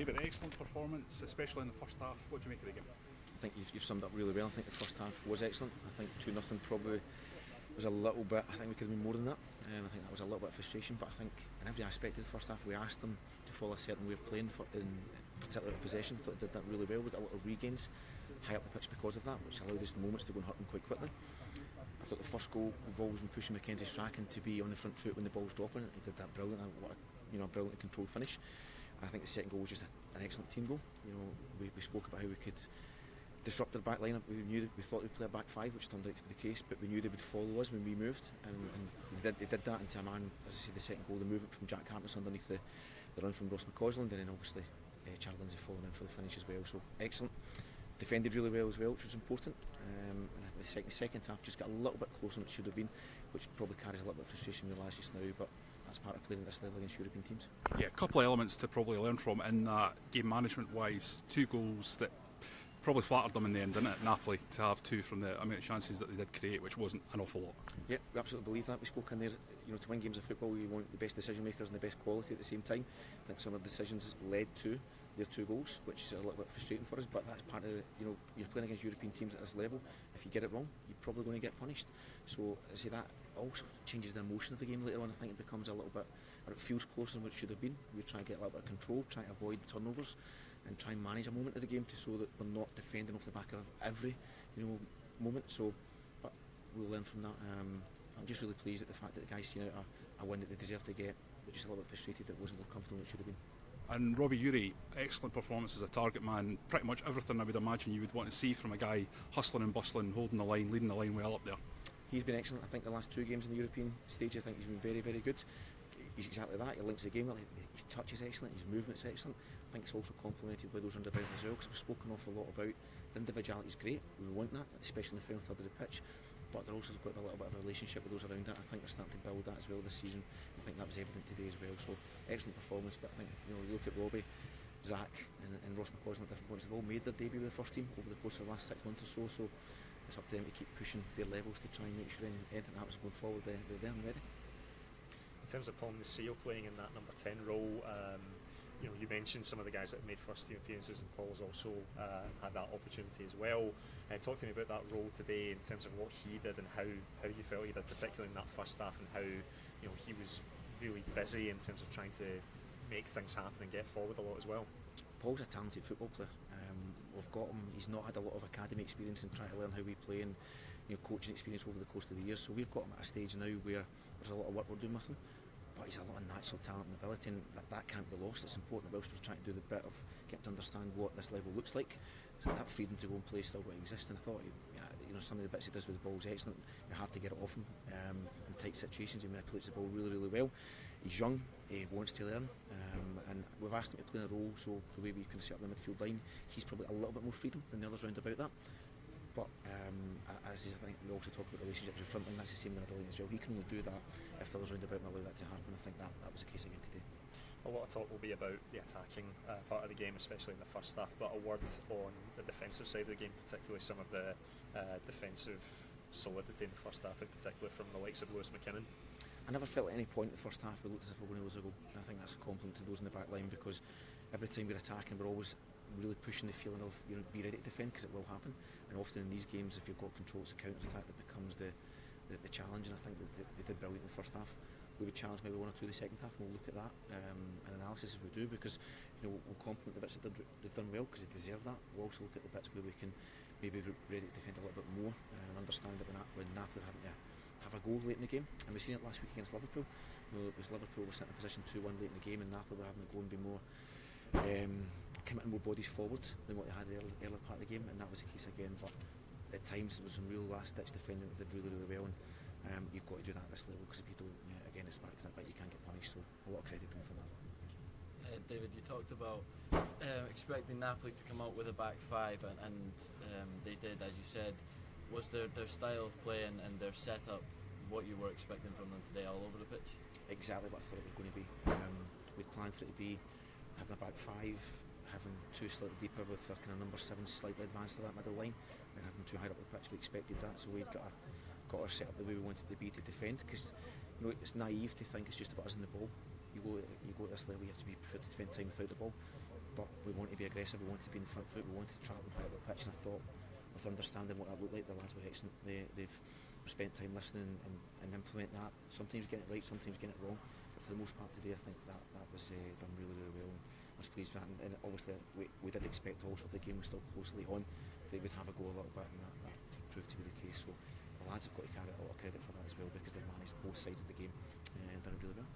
David, excellent performance, especially in the first half. What do you make of the game? I think you've summed up really well. I think the first half was excellent. I think 2-0 probably was a little bit, I think we could have been more than that. I think that was a little bit of frustration, but I think in every aspect of the first half we asked them to follow a certain way of playing, in particular possession. I thought they did that really well. We got a lot of regains high up the pitch because of that, which allowed us moments to go and hurt them quite quickly. I thought the first goal, we've always been pushing Mackenzie Strachan to be on the front foot when the ball's dropping. He did that brilliantly. What a brilliantly controlled finish. And I think the second goal was just an excellent team goal. We spoke about how we could disrupt their back line. We thought we'd play a back five, which turned out to be the case, but we knew they would follow us when we moved, and they did that into a man. As I say, the second goal, the movement from Jack Hartness underneath the run from Ross McCallum, and then obviously Charlie Lindsay falling in for the finish as well. So excellent. Defended really well as well, which was important. And the second half just got a little bit closer than it should have been, which probably carries a little bit of frustration in the lads just now, but that's part of playing at this level against European teams. Yeah, a couple of elements to probably learn from in that, game management wise. 2 goals that probably flattered them in the end, didn't it, Napoli, to have 2 from the amount of chances that they did create, which wasn't an awful lot. Yeah, we absolutely believe that. We spoke in there, to win games of football you want the best decision makers and the best quality at the same time. I think some of the decisions led to their 2 goals, which is a little bit frustrating for us, but that's part of you're playing against European teams at this level. If you get it wrong, you're probably going to get punished. So I say that also changes the emotion of the game later on. I think it becomes a little bit, or it feels closer than what it should have been. We try to get a little bit of control, try to avoid turnovers, and try and manage a moment of the game so that we're not defending off the back of every moment. So, but we'll learn from that. I'm just really pleased at the fact that the guys seen out a win that they deserved to get, but just a little bit frustrated that it wasn't more comfortable than it should have been. And Robbie Urey, excellent performance as a target man. Pretty much everything I would imagine you would want to see from a guy hustling and bustling, holding the line, leading the line well up there. He's been excellent. I think the last 2 games in the European stage, I think he's been very, very good. He's exactly that. He links the game well. His touch is excellent. His movement's excellent. I think it's also complemented by those round about as well, because we've spoken an awful lot about the individuality is great. We want that, especially in the final third of the pitch. But they're also got a little bit of a relationship with those around it. I think they're starting to build that as well this season. I think that was evident today as well. So excellent performance. But I think you look at Robbie, Zach, and Ross McCallum at different points. They've all made their debut with the first team over the course of the last 6 months or so. So it's up to them to keep pushing their levels to try and make sure anything happens going forward, they're there and ready. In terms of Paul Nasio playing in that number 10 role, you mentioned some of the guys that have made first team appearances, and Paul's also had that opportunity as well. Talk to me about that role today in terms of what he did and how you felt he did, particularly in that first half, and how he was really busy in terms of trying to make things happen and get forward a lot as well. Paul's a talented football player. We've got him. He's not had a lot of academy experience and trying to learn how we play, and coaching experience over the course of the years. So we've got him at a stage now where there's a lot of work we're doing with him. But he's a lot of natural talent and ability, and that can't be lost. It's important whilst we're trying to do the bit of getting to understand what this level looks like. So that freedom to go and play still will exist, and I thought some of the bits he does with the ball is excellent. You're hard to get it off him in tight situations. He manipulates the ball really, really well. He's young, he wants to learn, and we've asked him to play in a role, so the way we can set up the midfield line, he's probably a little bit more freedom than the others round about that. But as I think we also talk about relationships with front line, that's the same with the line as well. He can only do that if the others round about and allow that to happen. I think that was the case again today. A lot of talk will be about the attacking part of the game, especially in the first half, but a word on the defensive side of the game, particularly some of the defensive solidity in the first half, in particular from the likes of Lewis McKinnon. I never felt at any point in the first half we looked as if we were going to lose a goal, and I think that's a compliment to those in the back line, because every time we're attacking we're always really pushing the feeling of be ready to defend, because it will happen, and often in these games if you've got control, it's a counter-attack that becomes the challenge, and I think that they did brilliant in the first half. We would challenge maybe 1 or 2 the second half, and we'll look at that and analysis as we do, because we'll compliment the bits that they've done well, because they deserve that. We'll also look at the bits where we can maybe be ready to defend a little bit more, and understand that when Napoli having to have a goal late in the game, and we've seen it last week against Liverpool. It was Liverpool were sitting in position 2-1 late in the game, and Napoli were having to go and be more committing more bodies forward than what they had in the early part of the game, and that was the case again. But at times there was some real last ditch defending that did really, really well, and you've got to do that at this level, because if you don't, again it's back to that bit, you can't get punished. So a lot of credit to them for that. David, you talked about expecting Napoli to come out with a back 5, and they did, as you said. Was their style of play and their setup what you were expecting from them today, all over the pitch? Exactly what I thought it was going to be. We'd planned for it to be having a back 5, having 2 slightly deeper with a kind of number 7 slightly advanced to that middle line, and having 2 higher up the pitch. We expected that, so we'd got our set up the way we wanted to be to defend, because it's naive to think it's just about us in the ball. You go at this level, you have to be prepared to spend time without the ball. but we want to be aggressive, we want to be in the front foot, we want to trap them out of the pitch, and I thought, with understanding what that looked like, the lads were excellent. They've spent time listening and implementing that, sometimes getting it right, sometimes getting it wrong, but for the most part today I think that was done really, really well, and I was pleased with that, and obviously we did expect also if the game was still closely on, they would have a go a little bit, and that proved to be the case. So the lads have got to carry a lot of credit for that as well, because they've managed both sides of the game and done it really well.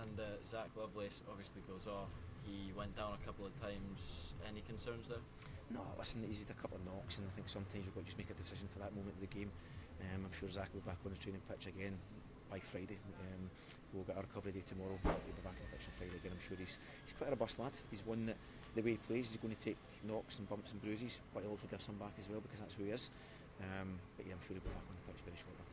And Zach Lovelace obviously goes off. He went down a couple of times. Any concerns there? No, listen, he's had a couple of knocks, and I think sometimes you've got to just make a decision for that moment of the game. I'm sure Zach will be back on the training pitch again by Friday. We'll get a recovery day tomorrow. He'll be back on the pitch on Friday again. I'm sure he's quite a robust lad. He's one that the way he plays, he's going to take knocks and bumps and bruises, but he'll also give some back as well, because that's who he is. But yeah, I'm sure he'll be back on the pitch very shortly.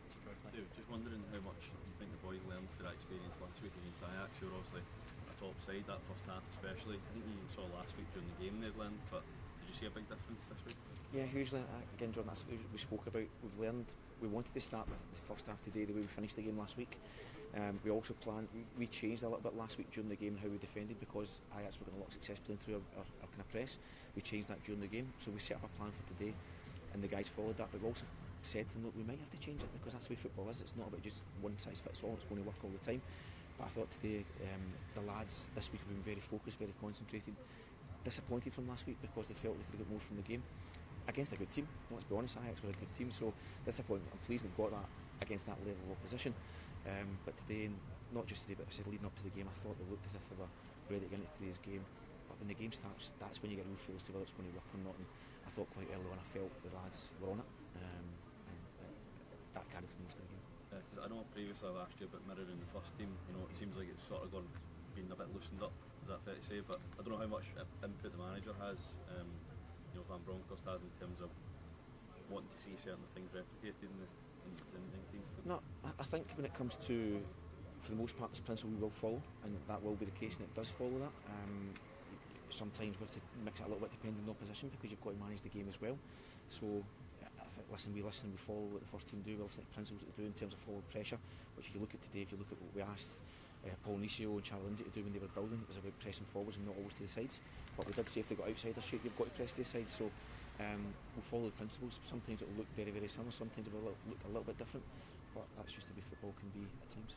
Dude, just wondering how much you think the boys learned through that experience last week against Ajax. You're obviously a top side, that first half especially. I think you even saw last week during the game they've learned, but did you see a big difference this week? Yeah, hugely. Again, Jordan, that's what we spoke about. We've learned, we wanted to start the first half today the way we finished the game last week. We also planned, we changed a little bit last week during the game how we defended, because Ajax were getting a lot of success playing through our kind of press. We changed that during the game, so we set up a plan for today, and the guys followed that, but we also said to them, look, we might have to change it, because that's the way football is. It's not about just one size fits all, it's going to work all the time. But I thought today the lads this week have been very focused, very concentrated. Disappointed from last week because they felt they could have got more from the game against a good team. Let's be honest, Ajax were a good team, so disappointed. I'm pleased they've got that against that level of opposition. But today, not just today, but I said leading up to the game, I thought they looked as if they were ready to get into today's game. But when the game starts, that's when you get a real feel as to whether it's going to work or not. And I thought quite early on, I felt the lads were on it, and that carried for most of the game. Because I know previously last year, but mirroring the first team, you know, it seems like it's sort of been a bit loosened up. Is that fair to say? But I don't know how much input the manager has, you know, Van Bronckhorst has in terms of wanting to see certain things replicated in teams. No, I think when it comes to, for the most part, this principle we will follow, and that will be the case, and it does follow that. Sometimes we have to mix it a little bit depending on the opposition, because you've got to manage the game as well. So I think, we follow what the first team do, we listen to the principles that they do in terms of forward pressure, which if you look at today, if you look at what we asked Paul Nisio and Charlie Lindsay to do when they were building, it was about pressing forwards and not always to the sides. But we did say if they got outside their shape, you've got to press to the sides. So we'll follow the principles. Sometimes it will look very, very similar, sometimes it will look a little bit different, but that's just the way football can be at times.